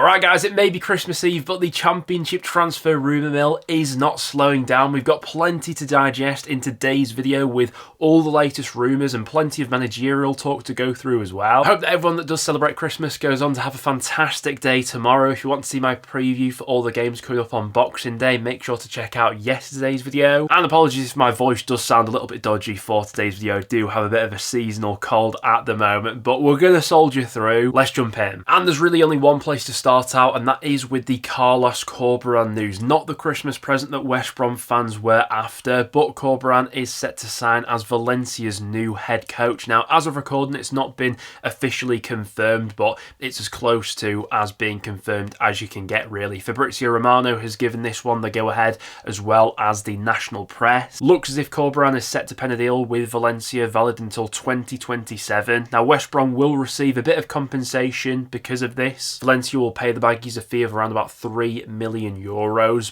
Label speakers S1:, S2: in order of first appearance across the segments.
S1: Alright guys, it may be Christmas Eve, but the Championship transfer rumour mill is not slowing down. We've got plenty to digest in today's video with all the latest rumours and plenty of managerial talk to go through as well. I hope that everyone that does celebrate Christmas goes on to have a fantastic day tomorrow. If you want to see my preview for all the games coming up on Boxing Day, make sure to check out yesterday's video. And apologies if my voice does sound a little bit dodgy for today's video. I do have a bit of a seasonal cold at the moment, but we're going to soldier through. Let's jump in. And there's really only one place to start out, and that is with the Carlos Corberan news. Not the Christmas present that West Brom fans were after, but Corberan is set to sign as Valencia's new head coach. Now, as of recording, it's not been officially confirmed, but it's as close to as being confirmed as you can get, really. Fabrizio Romano has given this one the go-ahead, as well as the national press. Looks as if Corberan is set to pen a deal with Valencia, valid until 2027. Now, West Brom will receive a bit of compensation because of this. Valencia will pay the Baggies a fee of around about €3 million,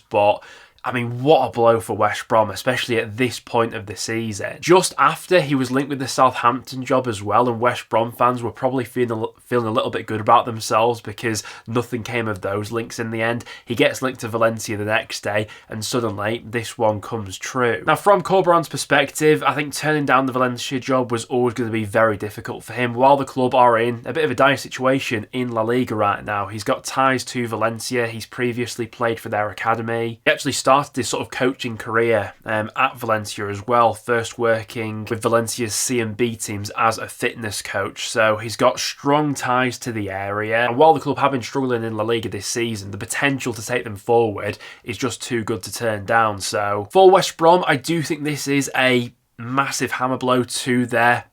S1: but I mean, what a blow for West Brom, especially at this point of the season. Just after he was linked with the Southampton job as well, and West Brom fans were probably feeling a little bit good about themselves because nothing came of those links in the end. He gets linked to Valencia the next day, and suddenly this one comes true. Now, from Corberan's perspective, I think turning down the Valencia job was always going to be very difficult for him. While the club are in a bit of a dire situation in La Liga right now, he's got ties to Valencia. He's previously played for their academy. He actually started his sort of coaching career at Valencia as well, first working with Valencia's C and B teams as a fitness coach, so he's got strong ties to the area. And while the club have been struggling in La Liga this season, the potential to take them forward is just too good to turn down. So for West Brom, I do think this is a massive hammer blow to their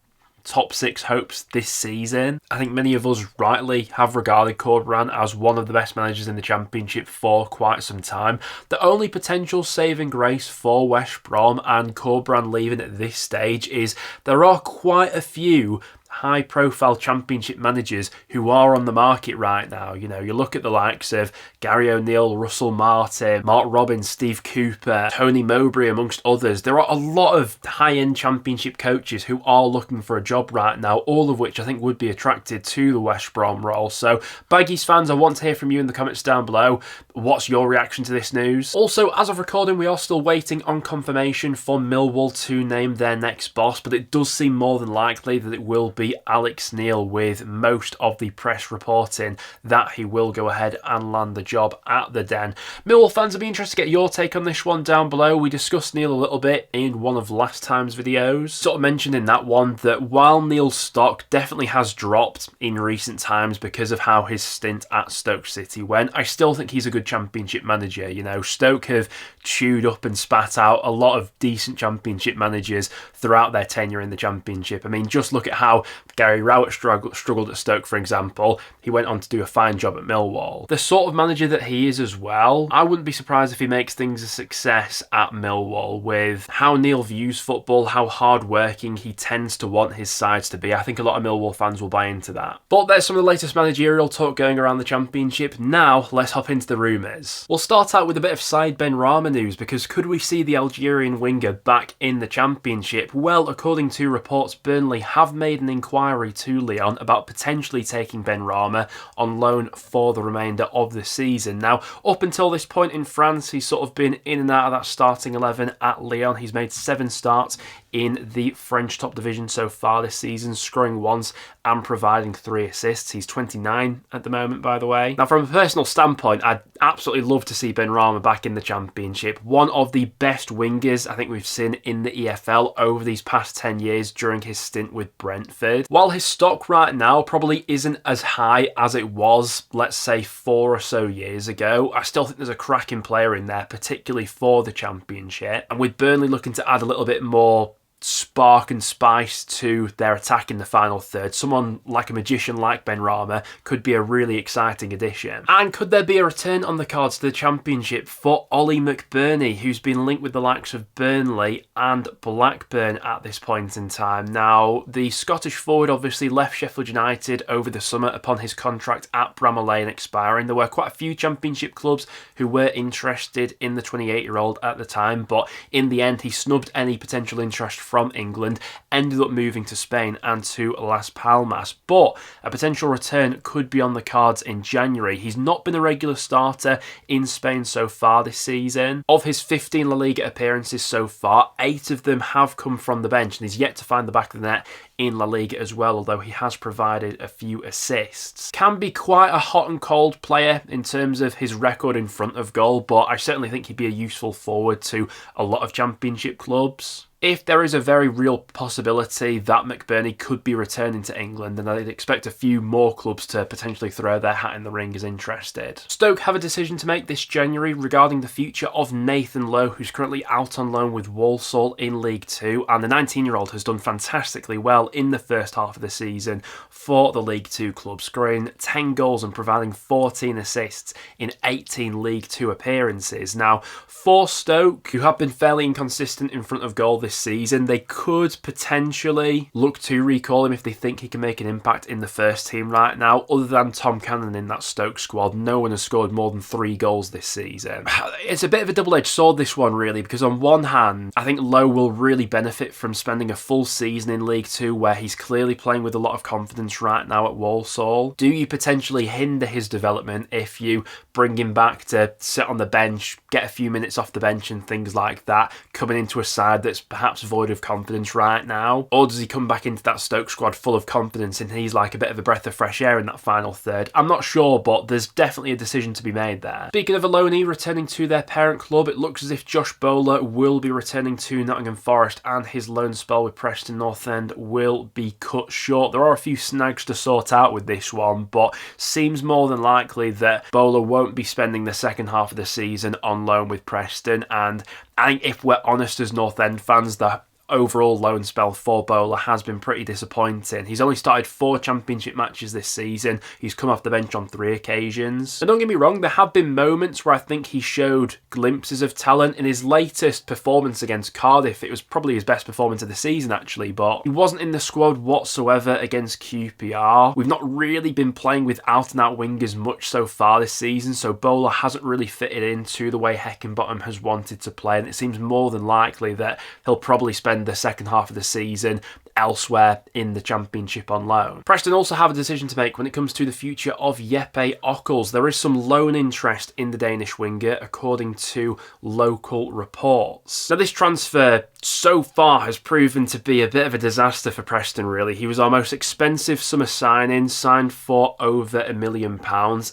S1: top six hopes this season. I think many of us rightly have regarded Corberan as one of the best managers in the Championship for quite some time. The only potential saving grace for West Brom and Corberan leaving at this stage is there are quite a few high-profile Championship managers who are on the market right now. You know, you look at the likes of Gary O'Neill, Russell Martin, Mark Robbins, Steve Cooper, Tony Mowbray, amongst others. There are a lot of high-end Championship coaches who are looking for a job right now, all of which I think would be attracted to the West Brom role. So, Baggies fans, I want to hear from you in the comments down below. What's your reaction to this news? Also, as of recording, we are still waiting on confirmation for Millwall to name their next boss, but it does seem more than likely that it will be Alex Neil, with most of the press reporting that he will go ahead and land the job at the Den. Millwall fans, I'd be interested to get your take on this one down below. We discussed Neil a little bit in one of last time's videos. Sort of mentioned in that one that while Neil's stock definitely has dropped in recent times because of how his stint at Stoke City went, I still think he's a good Championship manager. You know, Stoke have chewed up and spat out a lot of decent Championship managers throughout their tenure in the Championship. I mean, just look at how Gary Rowett struggled at Stoke, for example. He went on to do a fine job at Millwall. The sort of manager that he is as well, I wouldn't be surprised if he makes things a success at Millwall with how Neil views football, how hard-working he tends to want his sides to be. I think a lot of Millwall fans will buy into that. But there's some of the latest managerial talk going around the Championship. Now, let's hop into the rumours. We'll start out with a bit of side Benrahma news, because could we see the Algerian winger back in the Championship? Well, according to reports, Burnley have made an inquiry to Lyon about potentially taking Benrahma on loan for the remainder of the season. Now, up until this point in France, he's sort of been in and out of that starting 11 at Lyon. He's made 7 starts in the French top division so far this season, scoring once and providing 3 assists. He's 29 at the moment, by the way. Now, from a personal standpoint, I'd absolutely love to see Benrahma back in the Championship. One of the best wingers I think we've seen in the EFL over these past 10 years during his stint with Brentford. While his stock right now probably isn't as high as it was, let's say, 4 or so years ago, I still think there's a cracking player in there, particularly for the Championship. And with Burnley looking to add a little bit more spark and spice to their attack in the final third, someone like a magician like Benrahma could be a really exciting addition. And could there be a return on the cards to the Championship for Ollie McBurney, who's been linked with the likes of Burnley and Blackburn at this point in time? Now, the Scottish forward obviously left Sheffield United over the summer upon his contract at Bramall Lane expiring. There were quite a few Championship clubs who were interested in the 28-year-old at the time, but in the end he snubbed any potential interest from England, ended up moving to Spain and to Las Palmas, but a potential return could be on the cards in January. He's not been a regular starter in Spain so far this season. Of his 15 La Liga appearances so far, 8 of them have come from the bench, and he's yet to find the back of the net in La Liga as well, although he has provided a few assists. Can be quite a hot and cold player in terms of his record in front of goal, but I certainly think he'd be a useful forward to a lot of Championship clubs. If there is a very real possibility that McBurney could be returning to England, then I'd expect a few more clubs to potentially throw their hat in the ring as interested. Stoke have a decision to make this January regarding the future of Nathan Lowe, who's currently out on loan with Walsall in League 2, and the 19-year-old has done fantastically well in the first half of the season for the League 2 club, scoring 10 goals and providing 14 assists in 18 League 2 appearances. Now, for Stoke, who have been fairly inconsistent in front of goal this season, they could potentially look to recall him if they think he can make an impact in the first team right now. Other than Tom Cannon in that Stoke squad, no one has scored more than 3 goals this season. It's a bit of a double-edged sword, this one, really, because on one hand, I think Lowe will really benefit from spending a full season in League 2 where he's clearly playing with a lot of confidence right now at Walsall. Do you potentially hinder his development if you bring him back to sit on the bench, get a few minutes off the bench and things like that, coming into a side that's perhaps void of confidence right now? Or does he come back into that Stoke squad full of confidence and he's like a bit of a breath of fresh air in that final third? I'm not sure, but there's definitely a decision to be made there. Speaking of a loanee returning to their parent club, it looks as if Josh Bowler will be returning to Nottingham Forest and his loan spell with Preston North End will be cut short. There are a few snags to sort out with this one, but seems more than likely that Bowler won't be spending the second half of the season on loan with Preston, and I think if we're honest as North End fans, the overall loan spell for Bowler has been pretty disappointing. He's only started 4 Championship matches this season. He's come off the bench on 3 occasions. And don't get me wrong, there have been moments where I think he showed glimpses of talent. In his latest performance against Cardiff, it was probably his best performance of the season actually, but he wasn't in the squad whatsoever against QPR. We've not really been playing with out-and-out wingers much so far this season, so Bowler hasn't really fitted into the way Heckingbottom has wanted to play, and it seems more than likely that he'll probably spend the second half of the season elsewhere in the Championship on loan. Preston also have a decision to make when it comes to the future of Jeppe Ockels. There is some loan interest in the Danish winger, according to local reports. Now, this transfer so far has proven to be a bit of a disaster for Preston, really. He was our most expensive summer signing, signed for over £1 million,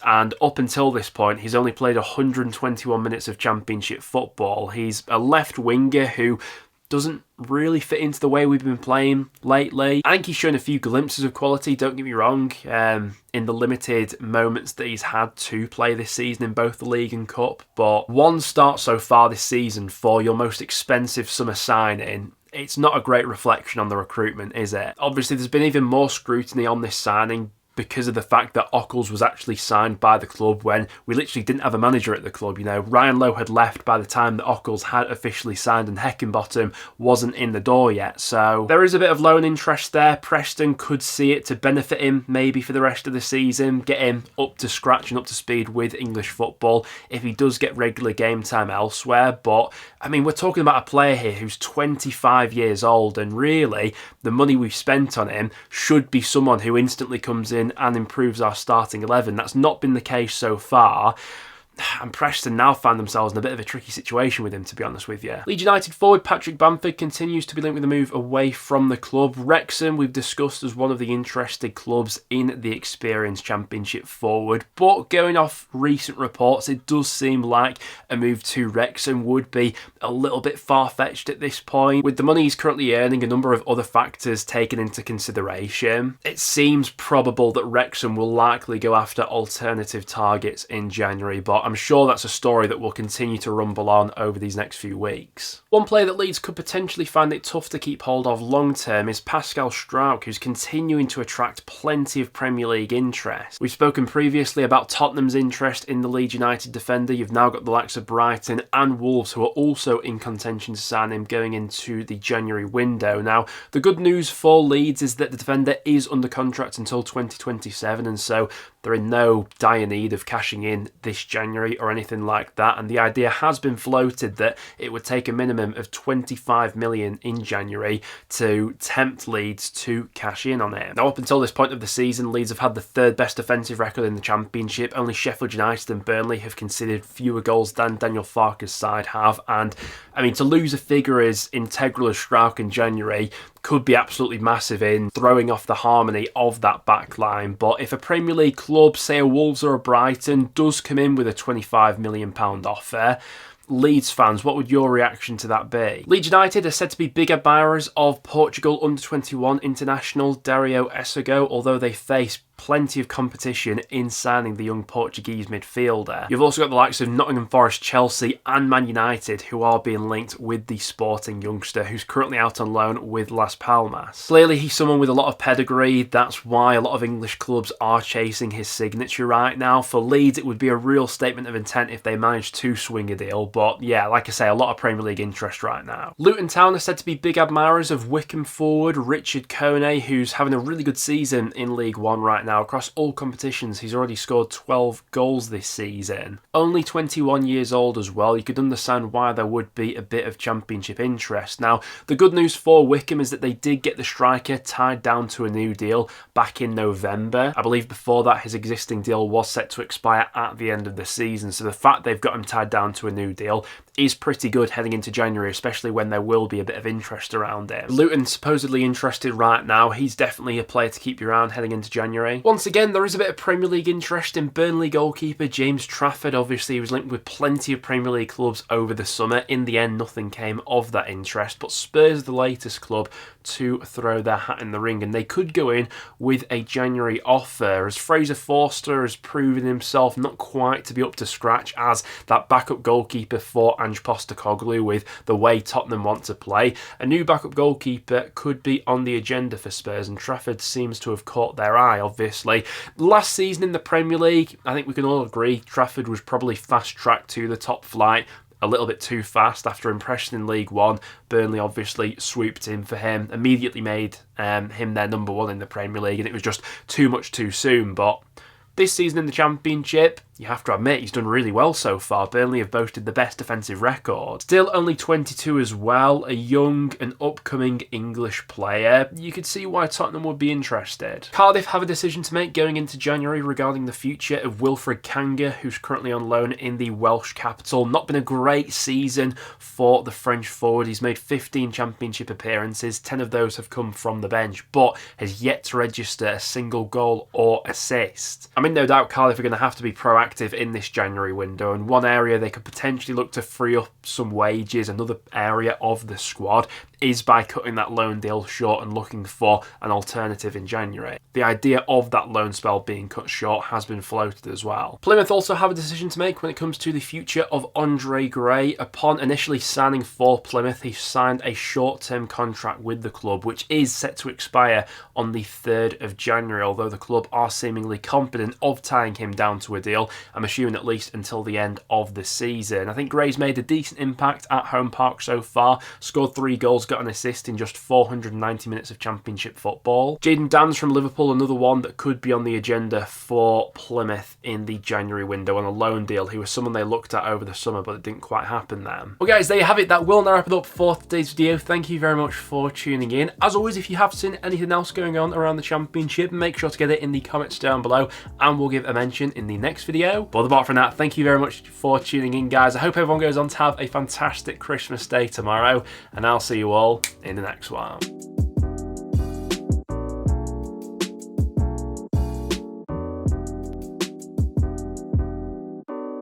S1: and up until this point, he's only played 121 minutes of Championship football. He's a left winger who doesn't really fit into the way we've been playing lately. I think he's shown a few glimpses of quality, don't get me wrong, in the limited moments that he's had to play this season in both the League and Cup, but one start so far this season for your most expensive summer signing, it's not a great reflection on the recruitment, is it? Obviously, there's been even more scrutiny on this signing because of the fact that Ockels was actually signed by the club when we literally didn't have a manager at the club. You know, Ryan Lowe had left by the time that Ockels had officially signed and Heckingbottom wasn't in the door yet. So there is a bit of loan interest there. Preston could see it to benefit him maybe for the rest of the season, get him up to scratch and up to speed with English football if he does get regular game time elsewhere. But, I mean, we're talking about a player here who's 25 years old, and really the money we've spent on him should be someone who instantly comes in and improves our starting 11. That's not been the case so far, and Preston now find themselves in a bit of a tricky situation with him, to be honest with you. Leeds United forward Patrick Bamford continues to be linked with a move away from the club. Wrexham we've discussed as one of the interested clubs in the experienced Championship forward, but going off recent reports, it does seem like a move to Wrexham would be a little bit far-fetched at this point. With the money he's currently earning, a number of other factors taken into consideration, it seems probable that Wrexham will likely go after alternative targets in January, but I'm sure that's a story that will continue to rumble on over these next few weeks. One player that Leeds could potentially find it tough to keep hold of long term is Pascal Struijk, who's continuing to attract plenty of Premier League interest. We've spoken previously about Tottenham's interest in the Leeds United defender. You've now got the likes of Brighton and Wolves who are also in contention to sign him going into the January window. Now, the good news for Leeds is that the defender is under contract until 2027, and so they're in no dire need of cashing in this January January or anything like that, and the idea has been floated that it would take a minimum of 25 million in January to tempt Leeds to cash in on it. Now, up until this point of the season, Leeds have had the third best defensive record in the Championship. Only Sheffield United and Burnley have conceded fewer goals than Daniel Farke's side have, and I mean, to lose a figure as integral as Strauch in January could be absolutely massive in throwing off the harmony of that back line. But if a Premier League club, say a Wolves or a Brighton, does come in with a £25 million offer, Leeds fans, what would your reaction to that be? Leeds United are said to be big admirers of Portugal under-21 international Dario, although they face plenty of competition in signing the young Portuguese midfielder. You've also got the likes of Nottingham Forest, Chelsea and Man United who are being linked with the Sporting youngster who's currently out on loan with Las Palmas. Clearly he's someone with a lot of pedigree, that's why a lot of English clubs are chasing his signature right now. For Leeds it would be a real statement of intent if they managed to swing a deal, but yeah, like I say, a lot of Premier League interest right now. Luton Town are said to be big admirers of Wycombe forward Richard Kone, who's having a really good season in League One right now. Across all competitions, he's already scored 12 goals this season. Only 21 years old as well. You could understand why there would be a bit of Championship interest. Now, the good news for Wycombe is that they did get the striker tied down to a new deal back in November. I believe before that his existing deal was set to expire at the end of the season, so the fact they've got him tied down to a new deal is pretty good heading into January, especially when there will be a bit of interest around him. Luton supposedly interested right now. He's definitely a player to keep you around heading into January. Once again, there is a bit of Premier League interest in Burnley goalkeeper James Trafford. Obviously, he was linked with plenty of Premier League clubs over the summer. In the end, nothing came of that interest, but Spurs are the latest club to throw their hat in the ring, and they could go in with a January offer, as Fraser Forster has proven himself not quite to be up to scratch as that backup goalkeeper for Ange Postecoglou with the way Tottenham want to play. A new backup goalkeeper could be on the agenda for Spurs, and Trafford seems to have caught their eye, obviously. Last season in the Premier League, I think we can all agree Trafford was probably fast-tracked to the top flight a little bit too fast after impression in League One. Burnley obviously swooped in for him, immediately made him their number one in the Premier League, and it was just too much too soon. But this season in the Championship, you have to admit he's done really well so far. Burnley have boasted the best defensive record. Still only 22 as well, a young and upcoming English player. You could see why Tottenham would be interested. Cardiff have a decision to make going into January regarding the future of Wilfred Kanga, who's currently on loan in the Welsh capital. Not been a great season for the French forward. He's made 15 Championship appearances, 10 of those have come from the bench, but has yet to register a single goal or assist. I'm in no doubt Cardiff are going to have to be proactive in this January window, and one area they could potentially look to free up some wages, another area of the squad, is by cutting that loan deal short and looking for an alternative in January. The idea of that loan spell being cut short has been floated as well. Plymouth also have a decision to make when it comes to the future of Andre Gray. Upon initially signing for Plymouth, he signed a short-term contract with the club, which is set to expire on the 3rd of January, although the club are seemingly confident of tying him down to a deal, I'm assuming at least until the end of the season. I think Gray's made a decent impact at home park so far, scored 3 goals, got an assist in just 490 minutes of Championship football. Jayden Danns from Liverpool, another one that could be on the agenda for Plymouth in the January window on a loan deal. He was someone they looked at over the summer, but it didn't quite happen then. Well guys, there you have it. That will now wrap it up for today's video. Thank you very much for tuning in. As always, if you have seen anything else going on around the Championship, make sure to get it in the comments down below and we'll give a mention in the next video. But apart from that, thank you very much for tuning in, guys. I hope everyone goes on to have a fantastic Christmas day tomorrow, and I'll see you all in the next one.